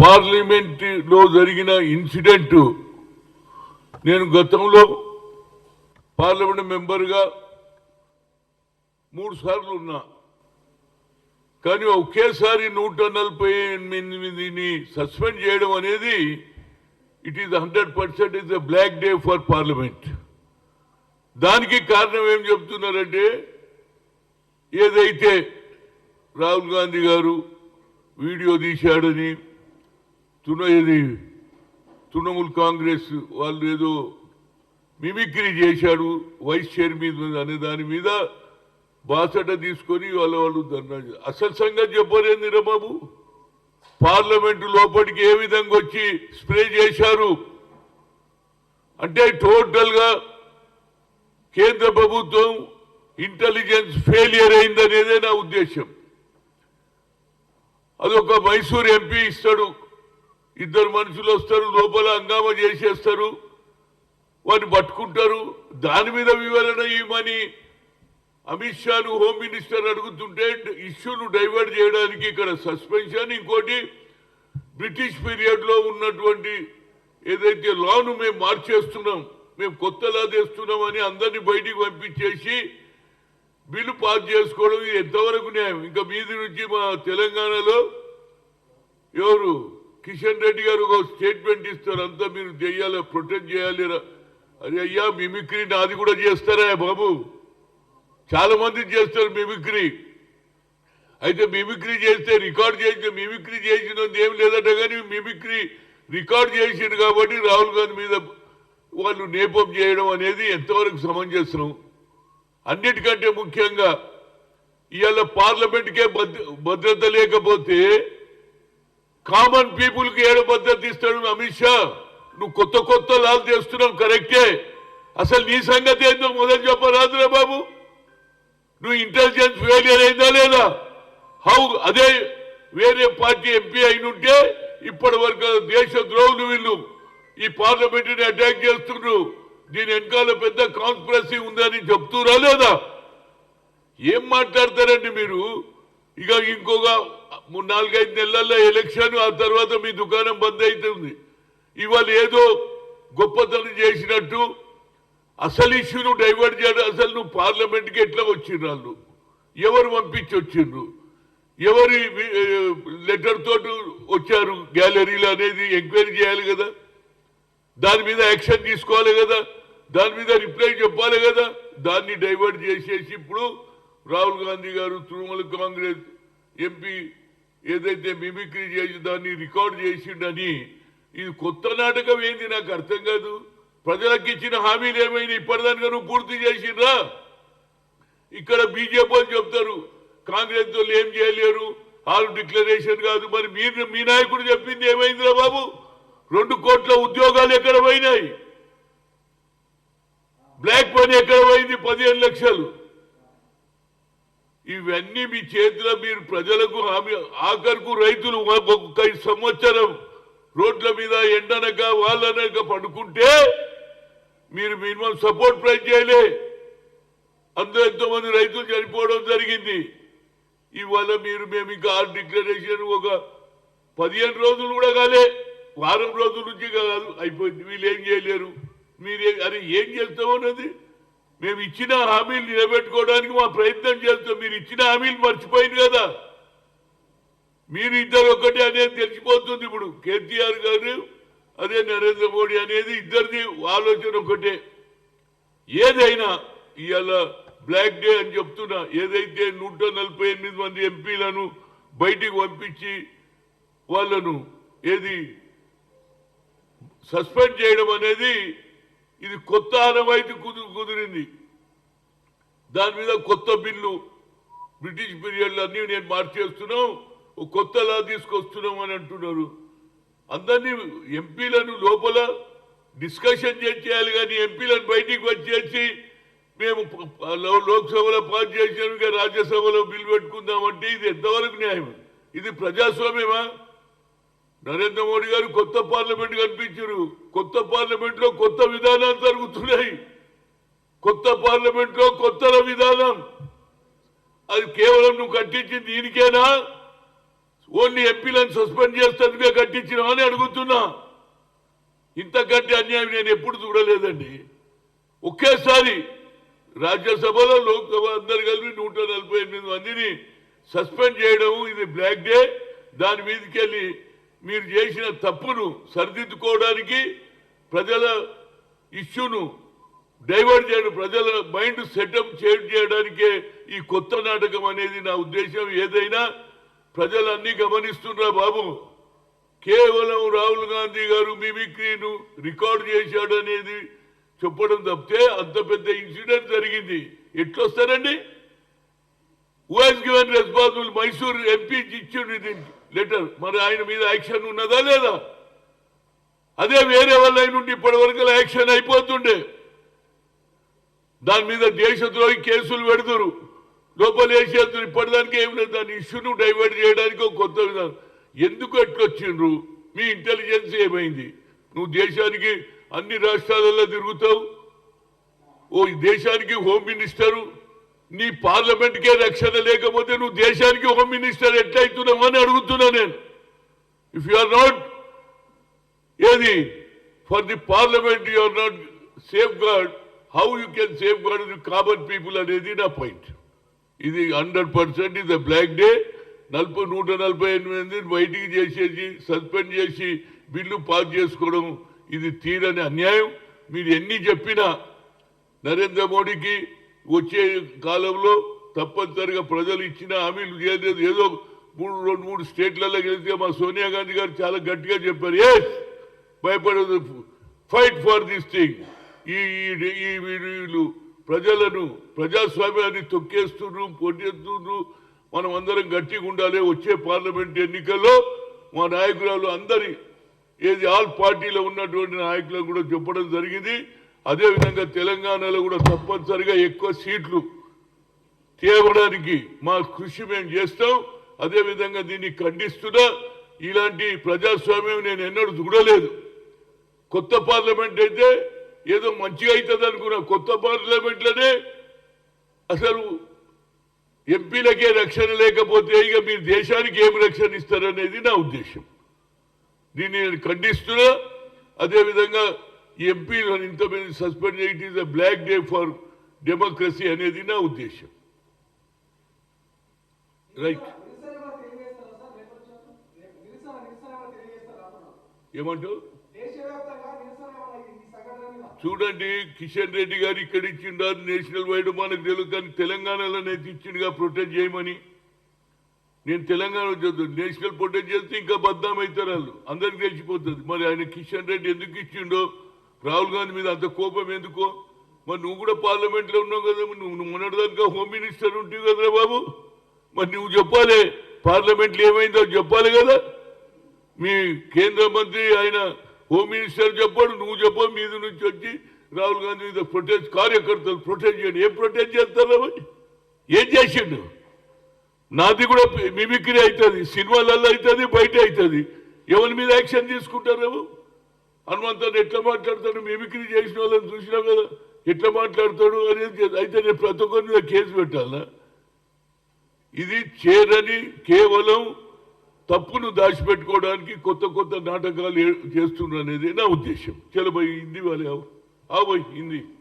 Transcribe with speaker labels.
Speaker 1: Parliament లో జరిగిన incident నేను గతంలో పార్లమెంట్ మెంబర్గా 3 సార్లు ఉన్నా. కానీ ఒకేసారి 148ని సస్పెండ్ చేయడం అనేది it is 100% is a black day for parliament. దానికి కారణం ఏం చెప్తున్నారంటే, ఏదైతే రాహుల్ గాంధీ గారు వీడియో తీశాడని తృణమూల్ కాంగ్రెస్ వాళ్ళు ఏదో మిమిక్రీ చేశాడు వైస్ చైర్ మీద అనే దాని మీద బాసట తీసుకొని వాళ్ళు ధర్నా. అసలు సంగతి చెప్పలేంది రా బాబు. పార్లమెంటు లోపలికి ఏ విధంగా వచ్చి స్ప్రే చేశారు అంటే టోటల్ గా కేంద్ర ప్రభుత్వం ఇంటెలిజెన్స్ ఫెయిలియర్ అయిందనేదే నా ఉద్దేశం. అదొక మైసూర్ ఎంపీ ఇస్తాడు, 2 మనుషులు వస్తారు, లోపల హంగామా చేసేస్తారు, వాడిని పట్టుకుంటారు. దాని మీద వివరణ ఇవ్వమని అమిత్ షాను హోమ్ మినిస్టర్ అడుగుతుంటే ఇష్యూను డైవర్ట్ చేయడానికి ఇక్కడ సస్పెన్షన్. ఇంకోటి బ్రిటిష్ పీరియడ్ లో ఉన్నటువంటి ఏదైతే లాను మేము మార్చేస్తున్నాం, మేము కొత్త లా తెస్తున్నాం అని అందరినీ బయటికి పంపించేసి బిల్లు పాస్ చేసుకోవడం ఇది ఎంతవరకు న్యాయం? ఇంకా మీది నుంచి మా తెలంగాణలో ఎవరు కిషన్ రెడ్డి గారు ఒక స్టేట్మెంట్ ఇస్తారు, అంతా మీరు చేయాలి, ప్రొటెక్ట్ చేయాలి. అరే అయ్యా, మిమిక్రీ నాది కూడా చేస్తారా బాబు? చాలా మంది చేస్తారు మిమిక్రీ. అయితే మిమిక్రీ చేస్తే రికార్డ్ చేస్తే మిమిక్రీ చేసినందుకు ఏం లేదట, కానీ మిమిక్రీ రికార్డ్ చేసిండు కాబట్టి రాహుల్ గాంధీ మీద వాళ్ళు నేపం చేయడం అనేది ఎంతవరకు సమంజసం? అన్నిటికంటే ముఖ్యంగా ఇవాళ పార్లమెంట్కే భద్రత లేకపోతే కామన్ పీపుల్కి ఏడ భద్రత ఇస్తాడు అమిత్ షా? నువ్వు కొత్త లాలు చేస్తున్నావు కరెక్టే, అసలు నీ సంగతి ఏందో మొదలు చెప్పరాదురా బాబు. నువ్వు ఇంటెలిజెన్స్ ఫెయిలియర్ అయిందా లేదా? అదే వేరే పార్టీ ఎంపీ అయినుంటే ఇప్పటి వరకు దేశ ద్రోహులు వీళ్ళు ఈ పార్లమెంటుని అటాక్ చేస్తున్నారు, దీని వెనకాల పెద్ద కాన్స్పిరసీ ఉందని చెప్తురా లేదా? ఏం మాట్లాడతారండి మీరు? ఇక ఇంకొక 4-5 నెలల్లో ఎలక్షన్, ఆ తర్వాత మీ దుకాణం బంద్ అవుతుంది. ఇవాళ ఏదో గొప్పతనం చేసినట్టు అసలు ఇష్యూను డైవర్ట్ చేయడం. అసలు నువ్వు పార్లమెంట్కి ఎట్లా వచ్చిండ్రు? వాళ్ళు ఎవరు పంపించి వచ్చిండ్రు? ఎవరి లెటర్ తోటి వచ్చారు గ్యాలరీలు అనేది ఎంక్వైరీ చేయాలి కదా, దాని మీద యాక్షన్ తీసుకోవాలి కదా, దాని మీద రిప్లై చెప్పాలి కదా. దాన్ని డైవర్ట్ చేసేసి ఇప్పుడు రాహుల్ గాంధీ గారు తృణమూల్ కాంగ్రెస్ ఎంపీ ఏదైతే మిమిక్రీ చేసి దాన్ని రికార్డ్ చేసిండని, ఇది కొత్త నాటకం ఏంది నాకు అర్థం కాదు. ప్రజలకు ఇచ్చిన హామీలు ఏమైనా ఇప్పటిదానిగా నువ్వు పూర్తి చేసిండ్రా? ఇక్కడ బీజేపీ వాళ్ళు చెప్తారు కాంగ్రెస్ వాళ్ళు ఏం చేయలేరు, ఆరు డిక్లరేషన్ కాదు. మరి మీరు మీ నాయకుడు చెప్పింది ఏమైందిరా బాబు? 2 కోట్ల ఉద్యోగాలు ఎక్కడ పోయినాయి? బ్లాక్ మనీ ఎక్కడ పోయింది? 15 లక్షలు. ఇవన్నీ మీ చేతిలో మీరు ప్రజలకు హామీ. ఆఖరుకు రైతులు 1 సంవత్సరం రోడ్ల మీద ఎండనక వాళ్ళనక పడుకుంటే మీరు మినిమం సపోర్ట్ ప్రైస్ చేయలే. అందులో ఎంతోమంది రైతులు చనిపోవడం జరిగింది. ఇవాళ మేము ఇంకా ఆరు డిక్లరేషన్ ఒక 15 రోజులు కూడా కాలే, వారం రోజుల నుంచి కాదు అయిపోయింది. వీళ్ళు ఏం చేయలేరు. అరే ఏం చేస్తామన్నది? మేము ఇచ్చిన హామీలు నిలబెట్టుకోవడానికి మా ప్రయత్నం చేస్తాం. మీరు ఇచ్చిన హామీలు మర్చిపోయింది కదా. మీరు ఇద్దరు ఒకటే అనేది తెలిసిపోతుంది. ఇప్పుడు కేసీఆర్ గారు అదే నరేంద్ర మోడీ అనేది ఇద్దరిది ఆలోచన ఒకటే. ఏదైనా ఇవాళ బ్లాక్ డే అని చెప్తున్నా. ఏదైతే 148 మంది ఎంపీలను బయటికి పంపించి వాళ్ళను ఏది సస్పెండ్ చేయడం అనేది ఇది కొత్త ఆనవాయితీ కుదిరింది. దాని మీద కొత్త బిల్లు బ్రిటిష్ పీరియడ్లు అన్నీ నేను మార్చేస్తున్నాం, కొత్త లా తీసుకొస్తున్నాం అని అంటున్నారు. అందరినీ ఎంపీలను లోపల డిస్కషన్ చేయాలి, కానీ ఎంపీలను బయటికి వచ్చేసి మేము లోక్సభలో పాస్ చేసాము రాజ్యసభలో బిల్లు పెట్టుకుందామంటే ఇది ఎంతవరకు న్యాయం? ఇది ప్రజాస్వామ్యమా? నరేంద్ర మోడీ గారు కొత్త పార్లమెంట్ కనిపించారు. కొత్త పార్లమెంట్ లో కొత్త విధానాలు జరుగుతున్నాయి. కొత్త పార్లమెంట్ లో కొత్త విధానం. అది కేవలం నువ్వు కట్టించింది దీనికేనా? ఓన్లీ ఎంపీలను సస్పెండ్ చేస్తానుగా కట్టించినామని అడుగుతున్నా. ఇంత గట్టి అన్యాయం నేను ఎప్పుడు చూడలేదండి. ఒకేసారి రాజ్యసభలో లోక్సభ అందరు కలిపి 148 మందిని సస్పెండ్ చేయడం ఇది బ్లాక్ డే. దాని మీదకి వెళ్ళి మీరు చేసిన తప్పును సరిదిద్దుకోవడానికి ప్రజల ఇష్యూను డైవర్ట్ చేయడం, ప్రజల మైండ్ సెటప్ చేయడానికే ఈ కొత్త నాటకం అనేది నా ఉద్దేశం. ఏదైనా ప్రజలన్నీ గమనిస్తున్నా బాబు. కేవలం రాహుల్ గాంధీ గారు మిమిక్రీను రికార్డు చేశాడు అనేది చెప్పడం తప్పితే అంత పెద్ద ఇన్సిడెంట్ జరిగింది ఎట్లొస్తారండి? Who has given responsible? Mysore MP ఇచ్చిండు ఇది లెటర్. మరి ఆయన మీద యాక్షన్ ఉన్నదా లేదా? అదే వేరే వాళ్ళ నుండి ఇప్పటి వరకు యాక్షన్ అయిపోతుండే. దాని మీద దేశద్రోహి కేసులు పెడుతురు, లోపల వేసేద్దరు. ఇప్పటిదానికి ఏం లేదు. దాని ఇష్యూను డైవర్ట్ చేయడానికి ఒక కొత్త విధానం. ఎందుకు ఎట్లొచ్చిండ్రు? మీ ఇంటెలిజెన్స్ ఏమైంది? నువ్వు దేశానికి అన్ని రాష్ట్రాలలో తిరుగుతావు. ఓ దేశానికి హోమ్ మినిస్టరు, నీ పార్లమెంట్కే రక్షణ లేకపోతే నువ్వు దేశానికి హోమ్ మినిస్టర్ ఎట్లయితున్నావు అని అడుగుతున్నా నేను. ఇఫ్ యు ఆర్ నాట్ ఏది for the parliament, you are not safeguard, how you can safeguard the common people అనేది నా పాయింట్. ఇది 100% ఇది బ్లాక్ డే. 148 బయటికి చేసేసి సస్పెండ్ చేసి బిల్లు పాస్ చేసుకోవడం ఇది తీరని అన్యాయం. మీరు ఎన్ని చెప్పినా నరేంద్ర మోడీకి వచ్చే కాలంలో తప్పనిసరిగా ప్రజలు ఇచ్చిన హామీలు చేయలేదు. ఏదో 2-3 స్టేట్లలో గెలిస్తే మా సోనియా గాంధీ గారు చాలా గట్టిగా చెప్పారు, ఎస్ భయపడదు, ఫైట్ ఫర్ దిస్ థింగ్. ఈ వీళ్ళు ప్రజలను ప్రజాస్వామ్యాన్ని తొక్కేస్తున్నారు, పొట్టేస్తున్నారు. మనం అందరం గట్టిగా ఉండాలి. వచ్చే పార్లమెంట్ ఎన్నికల్లో మా నాయకురాలు అందరి ఏది ఆల్ పార్టీలో ఉన్నటువంటి నాయకులకు కూడా చెప్పడం జరిగింది. అదేవిధంగా తెలంగాణలో కూడా తప్పనిసరిగా ఎక్కువ సీట్లు తేవడానికి మా కృషి మేము చేస్తాం. అదేవిధంగా దీన్ని ఖండిస్తున్నా. ఇలాంటి ప్రజాస్వామ్యం నేను ఎన్నడూ చూడలేదు. కొత్త పార్లమెంట్ అయితే ఏదో మంచిగా అవుతుంది అనుకున్నా. కొత్త పార్లమెంట్లోనే అసలు ఎంపీలకే రక్షణ లేకపోతే ఇక మీరు దేశానికి ఏం రక్షణ ఇస్తారనేది నా ఉద్దేశం. దీన్ని నేను ఖండిస్తున్నా. అదేవిధంగా ఎంపీలను ఇంతమంది సస్పెండ్ చేయడం it is a black day for democracy అనేది నా ఉద్దేశం. రైట్, ఏమంటావు? చూడండి, కిషన్ రెడ్డి గారు ఇక్కడ ఇచ్చిండు నేషనల్ వైడ్ మనకు తెలుగు, కానీ తెలంగాణలో నేను ఇచ్చిండుగా ప్రొటెక్ట్ చేయమని. నేను తెలంగాణ నేషనల్ ప్రొటెక్ట్ చేస్తే ఇంకా బద్నాం అవుతారు వాళ్ళు, అందరికి తెలిసిపోతుంది. మరి ఆయన కిషన్ రెడ్డి ఎందుకు ఇచ్చిండో, రాహుల్ గాంధీ మీద అంత కోపం ఎందుకో? మరి నువ్వు కూడా పార్లమెంట్లో ఉన్నావు కదా, నువ్వు మొన్నటిదాకా హోమ్ మినిస్టర్ ఉంటావు కదరా బాబు. మరి నువ్వు చెప్పాలి, పార్లమెంట్లో ఏమైందో చెప్పాలి కదా. మీ కేంద్ర మంత్రి ఆయన హోమ్ మినిస్టర్ చెప్పాడు, నువ్వు చెప్పావు. మీద నుంచి వచ్చి రాహుల్ గాంధీ మీద ప్రొటెస్ట్, కార్యకర్తలు ప్రొటెస్ట్ చేయండి. ఏం ప్రొటెస్ట్ చేస్తారా? ఏం చేసిండు? నాది కూడా మిమిక్రీ అవుతుంది, సినిమాలలో అవుతుంది, బయట అవుతుంది. ఎవరి మీద యాక్షన్ తీసుకుంటారు? హనుమంతుడు ఎట్లా మాట్లాడతాడు? మిమిక్రీ చేసిన వాళ్ళని చూసినావు కదా, ఎట్లా మాట్లాడతాడు అనేది. అయితే నేను ప్రతి ఒక్కరి మీద కేసు పెట్టాలా? ఇది చేరని కేవలం తప్పును దాచిపెట్టుకోవడానికి కొత్త కొత్త నాటకాలు చేస్తున్నారు అనేది నా ఉద్దేశం. చలో భాయ్ హిందీ వాళ్ళే ఆవు భాయ్ హిందీ.